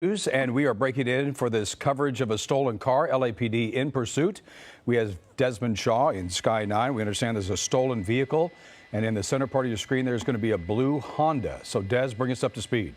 News, and we are breaking in for this coverage of a stolen car. LAPD in pursuit. We have Desmond Shaw in Sky 9. We understand there's a stolen vehicle, and in the center part of your screen there's going to be a blue Honda. So Des, bring us up to speed.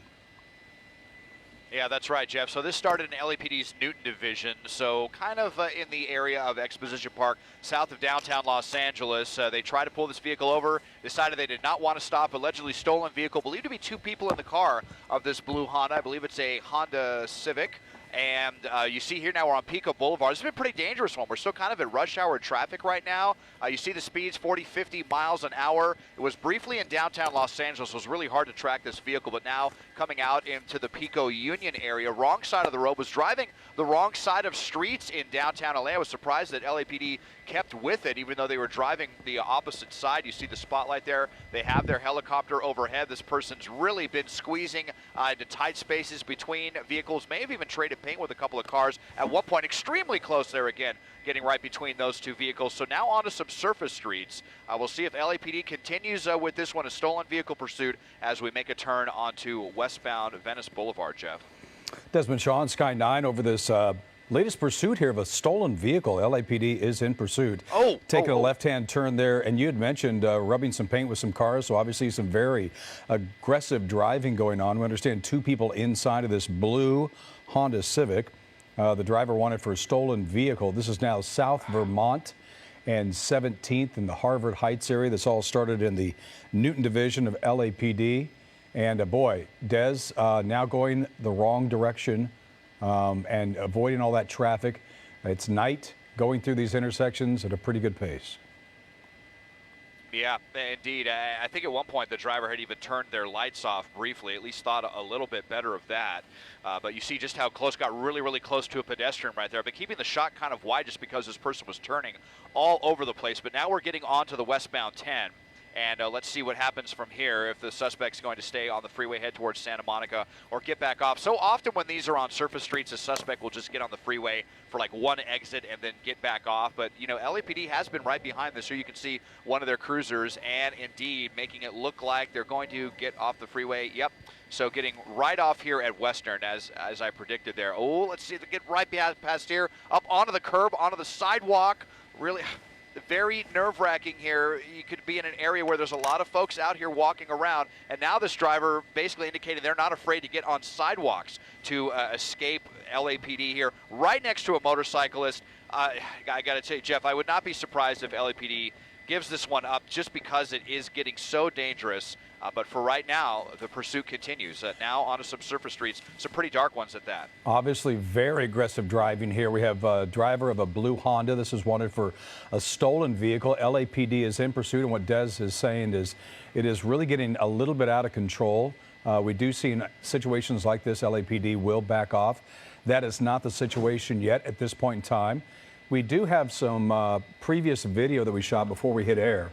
Yeah, that's right, Jeff. So this started in LAPD's Newton Division, so kind of in the area of Exposition Park, south of downtown Los Angeles. They tried to pull this vehicle over, decided they did not want to stop. Allegedly stolen vehicle, believed to be two people in the car of this blue Honda. I believe it's a Honda Civic. And you see here now we're on Pico Boulevard. It's been a pretty dangerous one. We're still kind of at rush hour traffic right now. You see the speeds 40, 50 miles an hour. It was briefly in downtown Los Angeles. It was really hard to track this vehicle, but now coming out into the Pico Union area, wrong side of the road, was driving the wrong side of streets in downtown LA. I was surprised that LAPD kept with it, even though they were driving the opposite side. You see the spotlight there. They have their helicopter overhead. This person's really been squeezing into tight spaces between vehicles, may have even traded paint with a couple of cars. At one point, extremely close there again, getting right between those two vehicles. So now onto some surface streets. We'll see if LAPD continues with this one, a stolen vehicle pursuit, as we make a turn onto westbound Venice Boulevard, Jeff. Desmond Shaw in Sky 9 over this latest pursuit here of a stolen vehicle. LAPD is in pursuit. Taking a left-hand turn there, and you had mentioned rubbing some paint with some cars, so obviously some very aggressive driving going on. We understand two people inside of this blue Honda Civic. The driver wanted for a stolen vehicle. This is now South Vermont and 17th in the Harvard Heights area. This all started in the Newton Division of LAPD. And boy, Des, now going the wrong direction and avoiding all that traffic. It's night, going through these intersections at a pretty good pace. Yeah, indeed. I think at one point the driver had even turned their lights off briefly, at least thought a little bit better of that. But you see just how close, got really, really close to a pedestrian right there, but keeping the shot kind of wide just because this person was turning all over the place. But now we're getting onto the westbound 10. And let's see what happens from here, if the suspect's going to stay on the freeway, head towards Santa Monica, or get back off. So often when these are on surface streets, the suspect will just get on the freeway for like one exit and then get back off. But, you know, LAPD has been right behind this, so you can see one of their cruisers, and indeed making it look like they're going to get off the freeway. Yep. So getting right off here at Western, as I predicted there. Oh, let's see, they get right past here, up onto the curb, onto the sidewalk. Really very nerve-wracking here. You could be in an area where there's a lot of folks out here walking around, and now this driver basically indicating they're not afraid to get on sidewalks to escape LAPD here, right next to a motorcyclist. I got to tell you, Jeff, I would not be surprised if LAPD gives this one up just because it is getting so dangerous. But for right now, the pursuit continues. Now onto some surface streets, some pretty dark ones at that. Obviously, very aggressive driving here. We have a driver of a blue Honda. This is wanted for a stolen vehicle. LAPD is in pursuit, and what Des is saying is it is really getting a little bit out of control. We do see in situations like this, LAPD will back off. That is not the situation yet at this point in time. We do have some previous video that we shot before we hit air.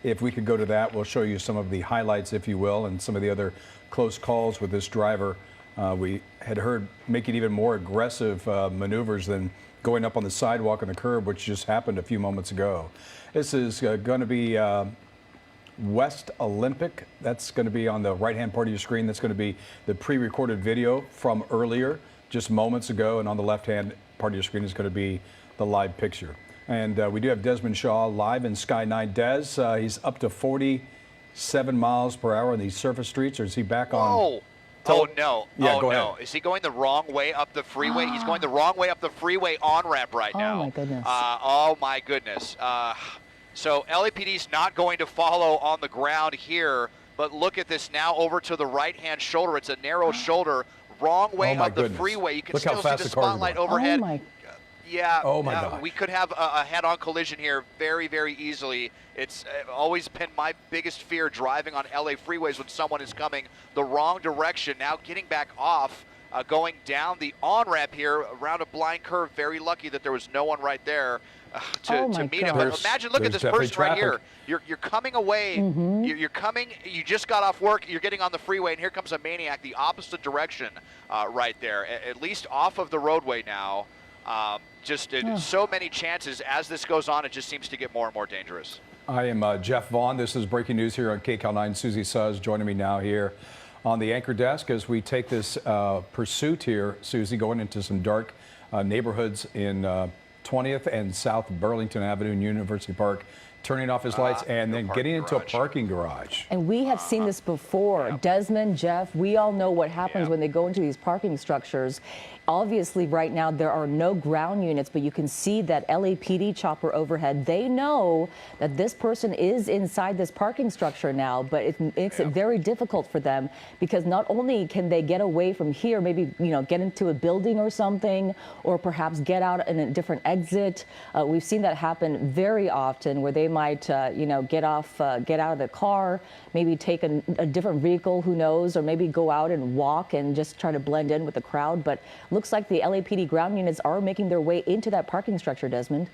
If we could go to that, we'll show you some of the highlights, if you will, and some of the other close calls with this driver. We had heard making even more aggressive maneuvers than going up on the sidewalk and the curb, which just happened a few moments ago. This is going to be West Olympic. That's going to be on the right-hand part of your screen. That's going to be the pre-recorded video from earlier, just moments ago, and on the left-hand part of your screen is going to be the live picture. And we do have Desmond Shaw live in Sky 9. Des, he's up to 47 miles per hour on these surface streets, or is he back on? Oh, no. Yeah, oh, go no. ahead. Is he going the wrong way up the freeway? He's going the wrong way up the freeway on-ramp right now. Oh, my goodness. Oh, my goodness. So LAPD's not going to follow on the ground here, but look at this now over to the right-hand shoulder. It's a narrow shoulder, wrong way up the freeway. You can still see the spotlight overhead. Oh, my. Yeah, oh my God. We could have a head-on collision here very, very easily. It's always been my biggest fear driving on LA freeways when someone is coming the wrong direction. Now getting back off, going down the on-ramp here around a blind curve. Very lucky that there was no one right there to meet him. But imagine, look at this person right here. You're coming away. You're coming. You just got off work. You're getting on the freeway, and here comes a maniac the opposite direction right there. At least off of the roadway now. So many chances. As this goes on, it just seems to get more and more dangerous. I am Jeff Vaughn. This is breaking news here on KCAL 9. Susie Suz joining me now here on the anchor desk as we take this pursuit here, Susie, going into some dark neighborhoods in 20th and South Burlington Avenue in University Park, turning off his lights and then getting into a parking garage. And we have seen this before. Yep. Desmond, Jeff, we all know what happens when they go into these parking structures. Obviously, right now, there are no ground units, but you can see that LAPD chopper overhead. They know that this person is inside this parking structure now, but it makes it very difficult for them because not only can they get away from here, maybe, get into a building or something, or perhaps get out in a different exit. We've seen that happen very often where they might, get out of the car, maybe take a different vehicle, who knows, or maybe go out and walk and just try to blend in with the crowd. But looks like the LAPD ground units are making their way into that parking structure, Desmond.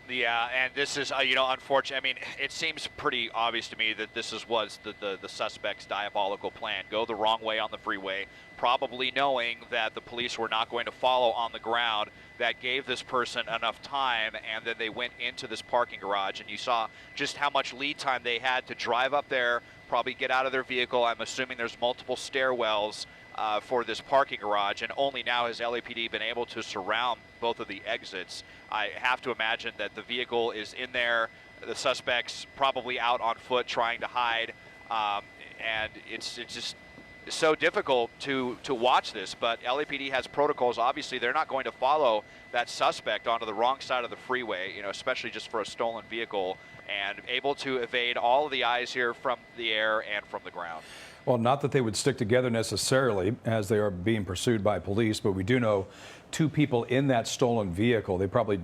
Yeah, and this is, unfortunate. I mean, it seems pretty obvious to me that this was the suspect's diabolical plan. Go the wrong way on the freeway, probably knowing that the police were not going to follow on the ground. That gave this person enough time, and then they went into this parking garage, and you saw just how much lead time they had to drive up there, probably get out of their vehicle. I'm assuming there's multiple stairwells for this parking garage, and only now has LAPD been able to surround both of the exits. I have to imagine that the vehicle is in there, the suspect's probably out on foot trying to hide, and it's just so difficult to watch this. But LAPD has protocols. Obviously, they're not going to follow that suspect onto the wrong side of the freeway, especially just for a stolen vehicle, and able to evade all of the eyes here from the air and from the ground. Well, not that they would stick together necessarily as they are being pursued by police, but we do know two people in that stolen vehicle. They probably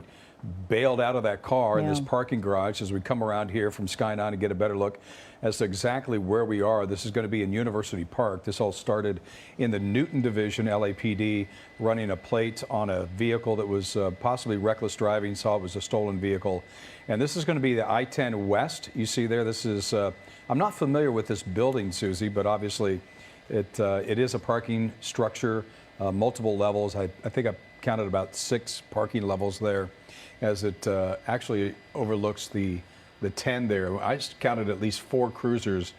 bailed out of that car in this parking garage as we come around here from Sky 9 to get a better look as to exactly where we are. This is going to be in University Park. This all started in the Newton Division. LAPD running a plate on a vehicle that was possibly reckless driving, saw it was a stolen vehicle. And this is going to be the I-10 West. You see there, this is, I'm not familiar with this building, Susie, but obviously it is a parking structure, multiple levels. I think I counted about 6 parking levels there as it actually overlooks the 10 there. I just counted at least 4 cruisers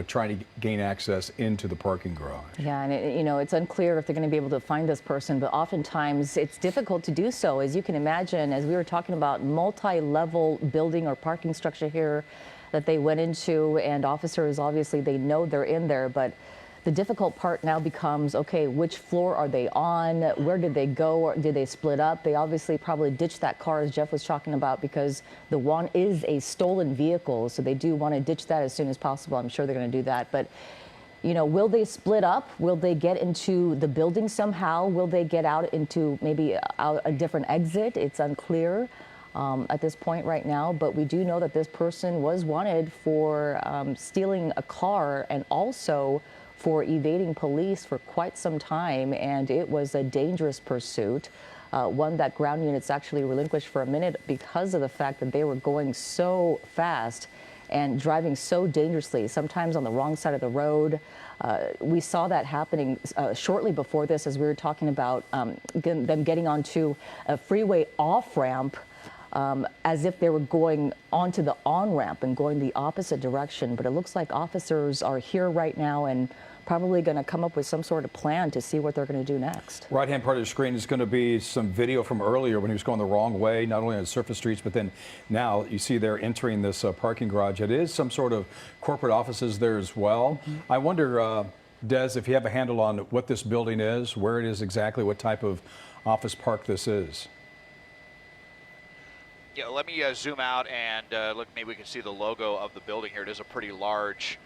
trying to gain access into the parking garage. Yeah, and it's unclear if they're going to be able to find this person, but oftentimes it's difficult to do so. As you can imagine, as we were talking about, multi-level building or parking structure here that they went into, and officers, obviously, they know they're in there, but the difficult part now becomes, okay, which floor are they on? Where did they go? Or did they split up? They obviously probably ditched that car, as Jeff was talking about, because the one is a stolen vehicle. So they do want to ditch that as soon as possible. I'm sure they're going to do that. But, will they split up? Will they get into the building somehow? Will they get out into maybe a different exit? It's unclear at this point right now. But we do know that this person was wanted for stealing a car and also for evading police for quite some time, and it was a dangerous pursuit, one that ground units actually relinquished for a minute because of the fact that they were going so fast and driving so dangerously, sometimes on the wrong side of the road. We saw that happening shortly before this, as we were talking about them getting onto a freeway off-ramp as if they were going onto the on-ramp and going the opposite direction. But it looks like officers are here right now and probably going to come up with some sort of plan to see what they're going to do next. Right-hand part of the screen is going to be some video from earlier when he was going the wrong way, not only on surface streets, but then now you see they're entering this parking garage. It is some sort of corporate offices there as well. I wonder, Des, if you have a handle on what this building is, where it is exactly, what type of office park this is. Yeah, let me zoom out and look. Maybe we can see the logo of the building here. It is a pretty large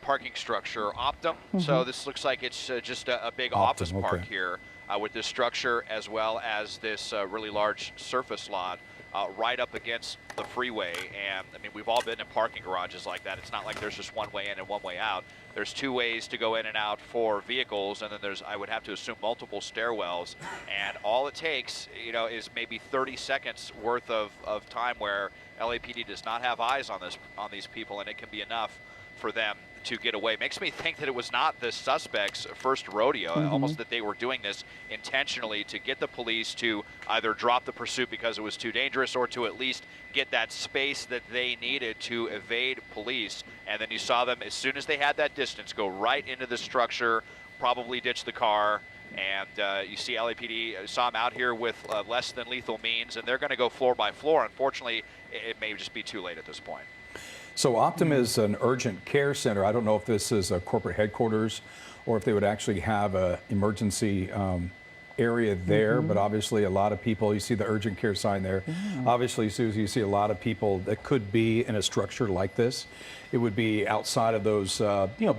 parking structure, Optum. So this looks like it's just a big Optum, office park okay. here with this structure, as well as this really large surface lot right up against the freeway. And I mean, we've all been in parking garages like that. It's not like there's just one way in and one way out. There's 2 ways to go in and out for vehicles, and then there's, I would have to assume, multiple stairwells. And all it takes, is maybe 30 seconds worth of time where LAPD does not have eyes on these people, and it can be enough for them to get away. Makes me think that it was not the suspect's first rodeo, almost that they were doing this intentionally to get the police to either drop the pursuit because it was too dangerous or to at least get that space that they needed to evade police. And then you saw them, as soon as they had that distance, go right into the structure, probably ditch the car. And you see LAPD saw him out here with less than lethal means, and they're going to go floor by floor. Unfortunately, it may just be too late at this point. So Optum is an urgent care center. I don't know if this is a corporate headquarters or if they would actually have an emergency area there, but obviously a lot of people, you see the urgent care sign there. Obviously, Susie, you see a lot of people that could be in a structure like this. It would be outside of those,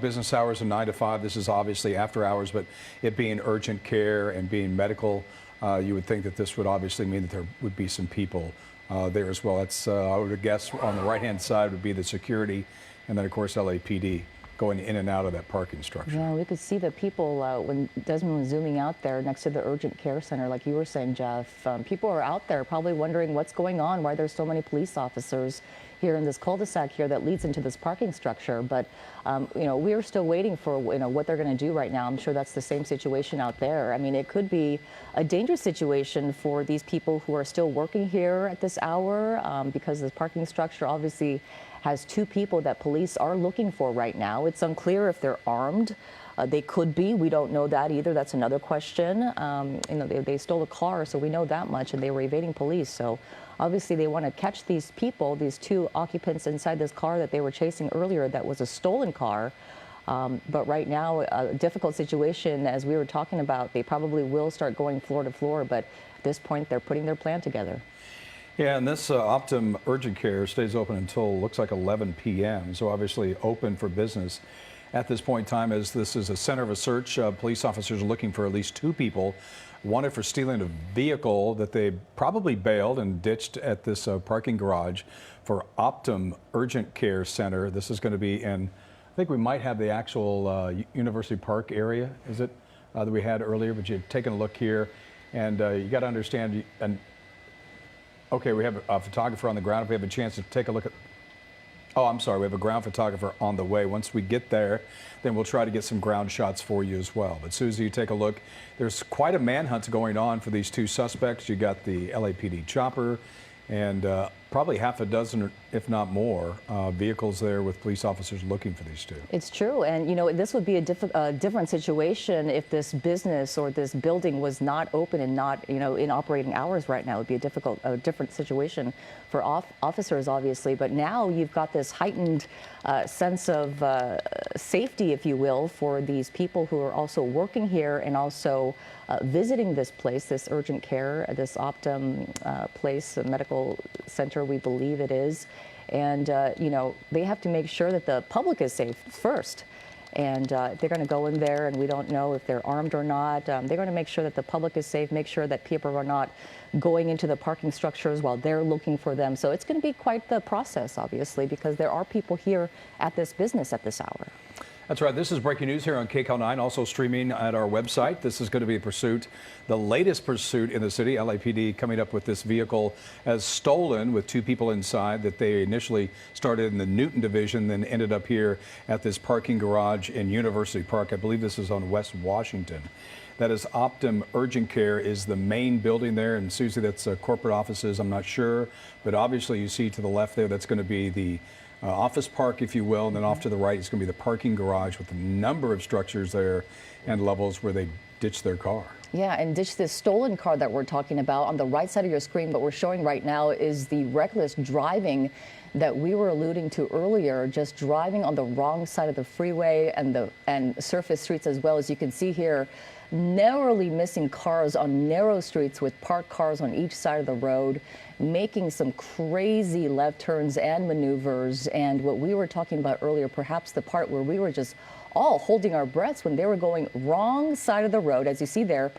business hours of 9 to 5. This is obviously after hours, but it being urgent care and being medical, you would think that this would obviously mean that there would be some people there as well. That's, I would guess, on the right-hand side would be the security, and then, of course, LAPD going in and out of that parking structure. Yeah, we could see the people when Desmond was zooming out there next to the urgent care center, like you were saying, Jeff. People are out there probably wondering what's going on, why there's so many police officers here in this cul-de-sac here that leads into this parking structure. But, we're still waiting for, what they're going to do right now. I'm sure that's the same situation out there. I mean, it could be a dangerous situation for these people who are still working here at this hour because the parking structure obviously has 2 people that police are looking for right now. It's unclear if they're armed. They could be. We don't know that either. That's another question. They stole a car, so we know that much, and they were evading police. So obviously they want to catch these people, these 2 occupants inside this car that they were chasing earlier that was a stolen car. But right now, a difficult situation, as we were talking about. They probably will start going floor to floor, but at this point, they're putting their plan together. Yeah, and this Optum Urgent Care stays open until, looks like 11 p.m., so obviously open for business at this point in time, as this is a center of a search. Police officers are looking for at least 2 people wanted for stealing a vehicle that they probably bailed and ditched at this parking garage for Optum Urgent Care Center. This is going to be in, I think we might have the actual University Park area, is it, that we had earlier, but you've taken a look here, and you got to understand, okay, we have a photographer on the ground. If we have a chance to take a look at, oh, I'm sorry, we have a ground photographer on the way. Once we get there, then we'll try to get some ground shots for you as well. But Susie, you take a look. There's quite a manhunt going on for these 2 suspects. You got the LAPD chopper and probably half a dozen, if not more, vehicles there with police officers looking for these 2. It's true. And, this would be a different situation if this business or this building was not open and not, in operating hours right now. It would be a different situation for officers, obviously. But now you've got this heightened sense of safety, if you will, for these people who are also working here and also visiting this place, this urgent care, this Optum place, a medical center, we believe it is. And, they have to make sure that the public is safe first. And they're going to go in there, and we don't know if they're armed or not. They're going to make sure that the public is safe, make sure that people are not going into the parking structures while they're looking for them. So it's going to be quite the process, obviously, because there are people here at this business at this hour. That's right. This is breaking news here on KCAL 9, also streaming at our website. This is going to be a pursuit, the latest pursuit in the city. LAPD coming up with this vehicle as stolen with 2 people inside that they initially started in the Newton division, then ended up here at this parking garage in University Park. I believe this is on West Washington. That is Optum Urgent Care is the main building there. And Susie, that's corporate offices, I'm not sure. But obviously you see to the left there, that's going to be the office park, if you will, and then off to the right is going to be the parking garage with a number of structures there and levels where they ditch their car. Yeah, and ditch this stolen car that we're talking about. On the right side of your screen, what we're showing right now is the reckless driving that we were alluding to earlier, just driving on the wrong side of the freeway and surface streets as well. As you can see here, narrowly missing cars on narrow streets with parked cars on each side of the road, making some crazy left turns and maneuvers. And what we were talking about earlier, perhaps the part where we were just all holding our breaths when they were going wrong side of the road, as you see there,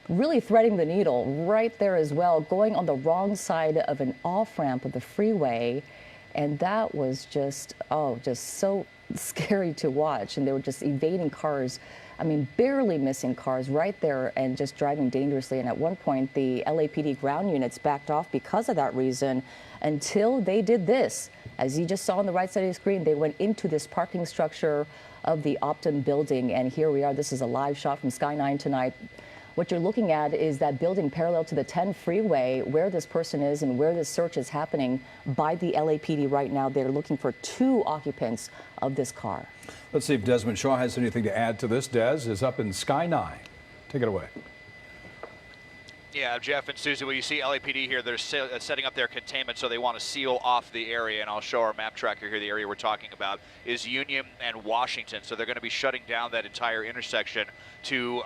really threading the needle right there as well, going on the wrong side of an off-ramp of the freeway. And that was just so scary to watch. And they were just evading cars. I mean, barely missing cars right there and just driving dangerously. And at one point, the LAPD ground units backed off because of that reason until they did this. As you just saw on the right side of the screen, they went into this parking structure of the Optum building. And here we are. This is a live shot from Sky 9 tonight. What you're looking at is that building parallel to the 10 freeway where this person is and where this search is happening by the LAPD right now. They're looking for 2 occupants of this car. Let's see if Desmond Shaw has anything to add to this. Des is up in Sky 9. Take it away. Yeah, Jeff and Susie, well, you see LAPD here, they're setting up their containment, so they want to seal off the area, and I'll show our map tracker here. The area we're talking about is Union and Washington, so they're going to be shutting down that entire intersection to,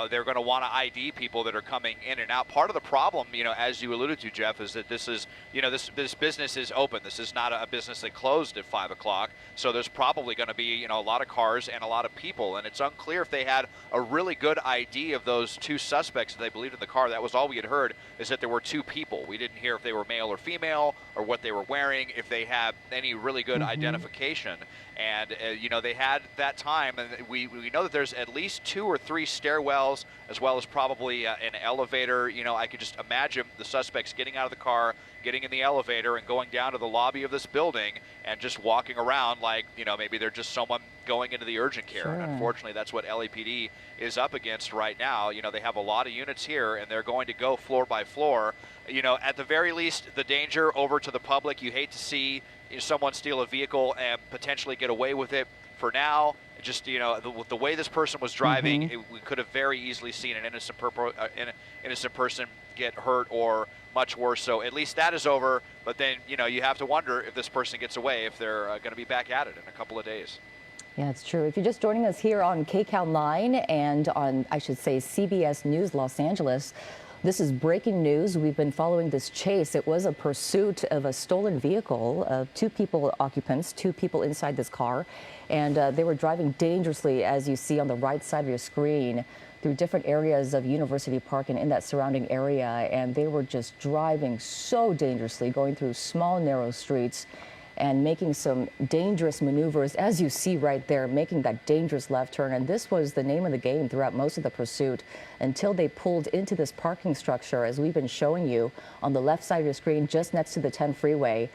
they're going to want to ID people that are coming in and out. Part of the problem, as you alluded to, Jeff, is that this is, this business is open. This is not a business that closed at 5 o'clock, so there's probably going to be, a lot of cars and a lot of people, and it's unclear if they had a really good ID of those 2 suspects that they believed in the car. That was all we had heard, is that there were 2 people. We didn't hear if they were male or female or what they were wearing, if they had any really good identification. And, they had that time, and we know that there's at least 2 or 3 stairwells, as well as probably an elevator. I could just imagine the suspects getting out of the car, getting in the elevator, and going down to the lobby of this building and just walking around like, maybe they're just someone going into the urgent care. Sure. And unfortunately, that's what LAPD is up against right now. They have a lot of units here, and they're going to go floor by floor. At the very least, the danger over to the public. You hate to see someone steal a vehicle and potentially get away with it. For now, just the way this person was driving, we could have very easily seen an innocent person get hurt or much worse. So at least that is over. But then you have to wonder if this person gets away, if they're going to be back at it in a couple of days. Yeah, it's true. If you're just joining us here on KCAL 9 and on, I should say, CBS News Los Angeles, this is breaking news. We've been following this chase. It was a pursuit of a stolen vehicle, 2 occupants, 2 people inside this car, and they were driving dangerously, as you see on the right side of your screen, through different areas of University Park and in that surrounding area, and they were just driving so dangerously, going through small, narrow streets and making some dangerous maneuvers, as you see right there, making that dangerous left turn. And this was the name of the game throughout most of the pursuit until they pulled into this parking structure, as we've been showing you on the left side of your screen, just next to the 10 freeway,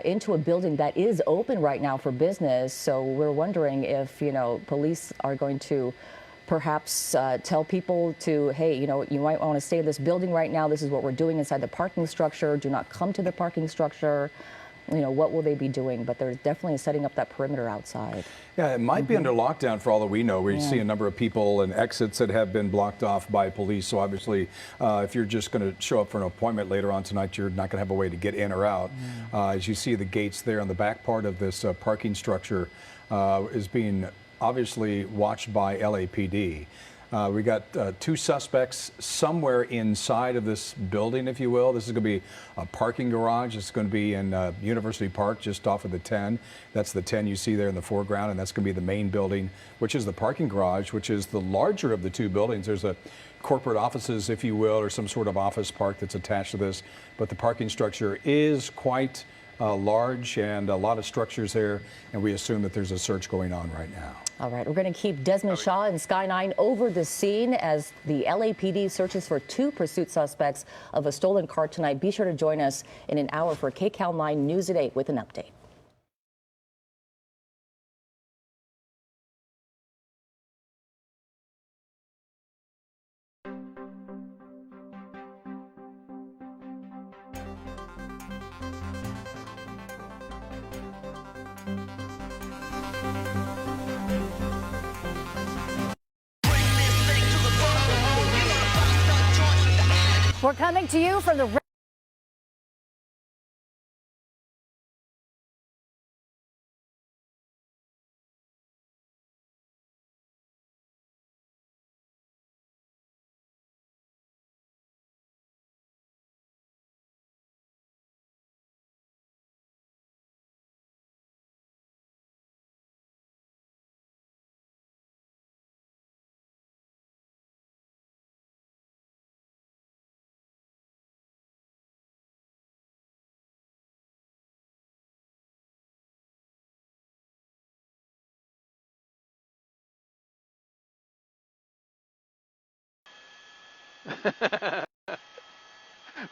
into a building that is open right now for business. So we're wondering if, police are going to perhaps tell people to, hey, you might want to stay in this building right now. This is what we're doing inside the parking structure. Do not come to the parking structure. What will they be doing? But they're definitely setting up that perimeter outside. Yeah, it might be under lockdown for all that we know. We see a number of people and exits that have been blocked off by police. So obviously, if you're just going to show up for an appointment later on tonight, you're not going to have a way to get in or out. As you see the gates there on the back part of this parking structure is being obviously watched by LAPD. We got 2 suspects somewhere inside of this building, if you will. This is going to be a parking garage. It's going to be in University Park, just off of the 10. That's the 10 you see there in the foreground, and that's going to be the main building, which is the parking garage, which is the larger of the 2 buildings. There's a corporate offices, if you will, or some sort of office park that's attached to this. But the parking structure is quite large, and a lot of structures there, and we assume that there's a search going on right now. All right, we're going to keep Desmond Shaw and Sky 9 over the scene as the LAPD searches for 2 pursuit suspects of a stolen car tonight. Be sure to join us in an hour for KCAL 9 News at 8 with an update. We're coming to you from the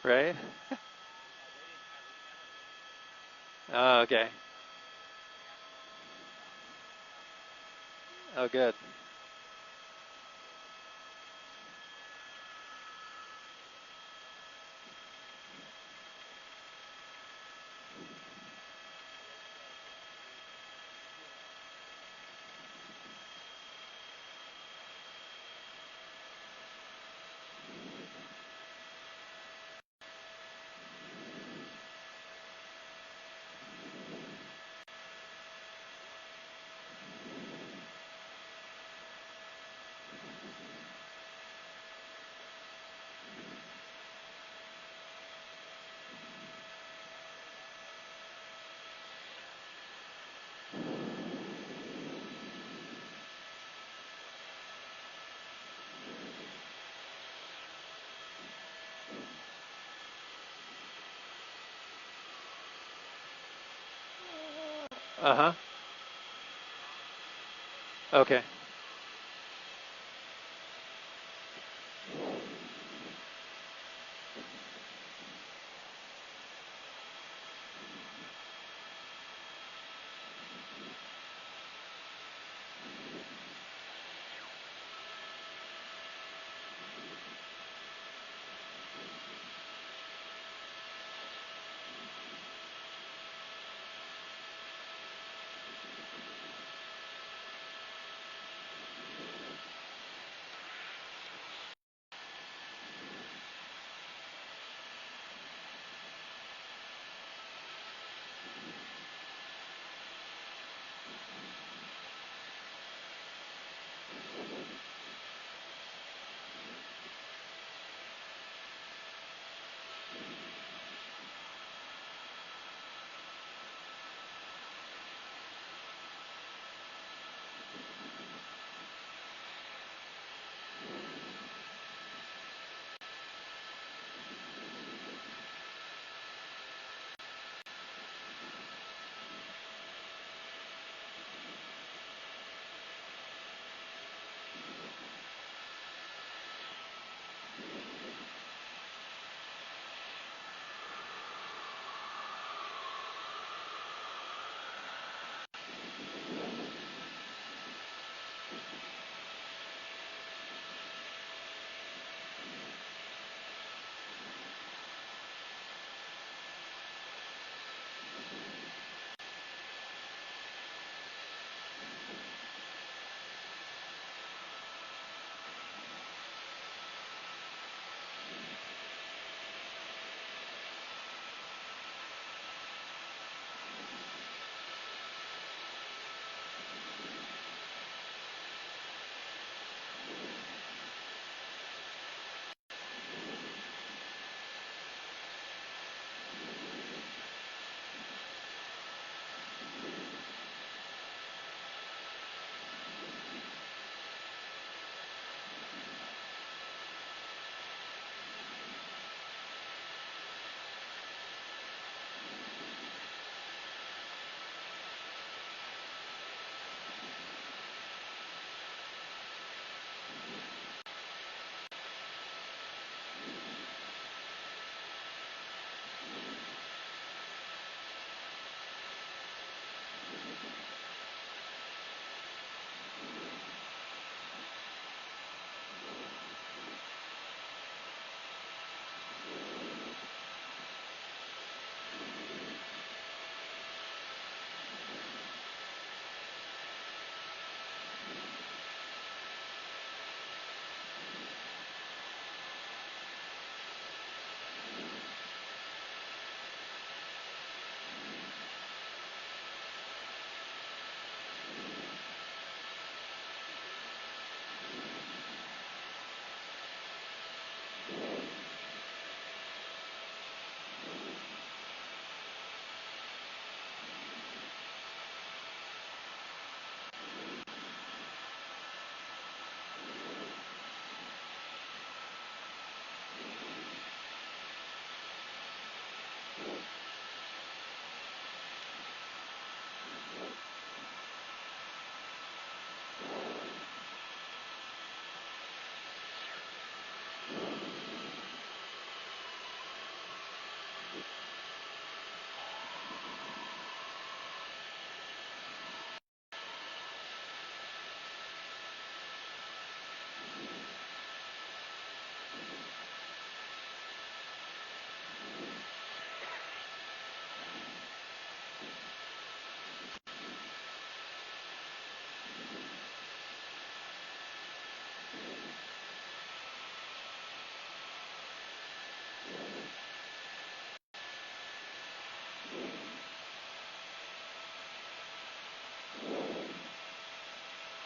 right? Oh, okay. Oh, good. Uh-huh. Okay.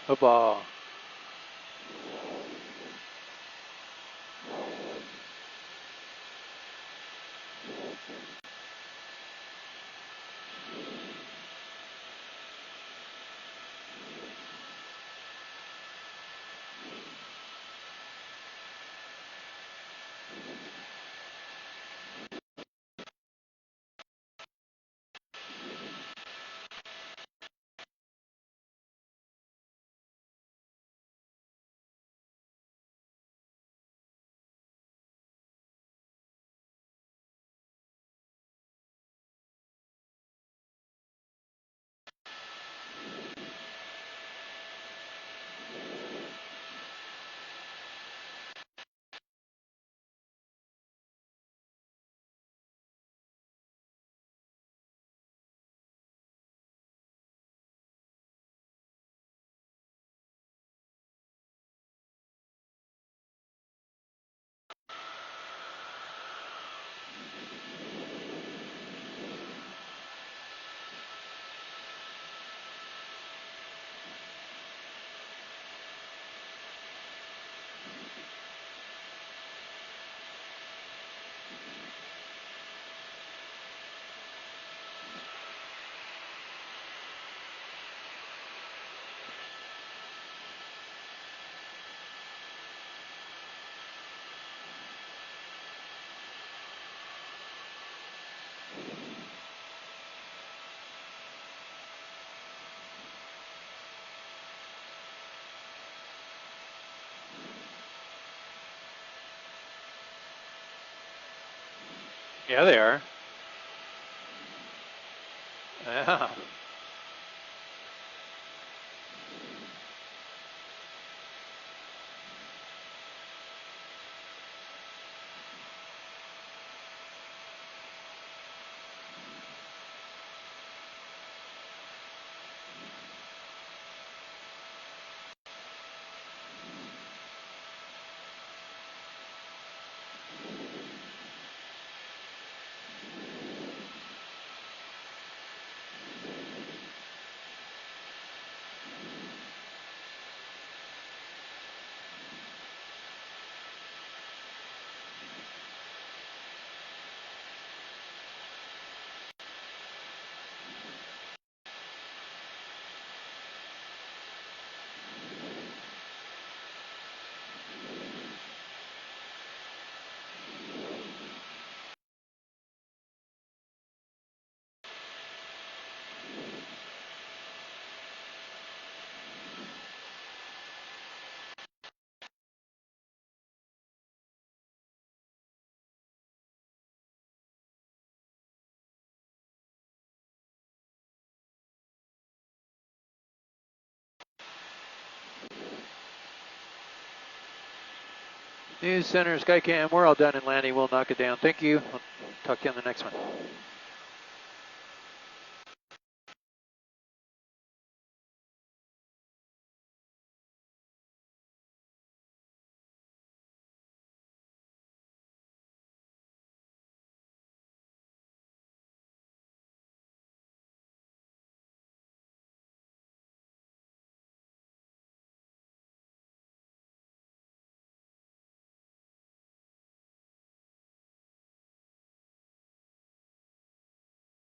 Football. Yeah, they are. Yeah. News Center, Skycam, we're all done in landing. We'll knock it down. Thank you. I'll talk to you on the next one.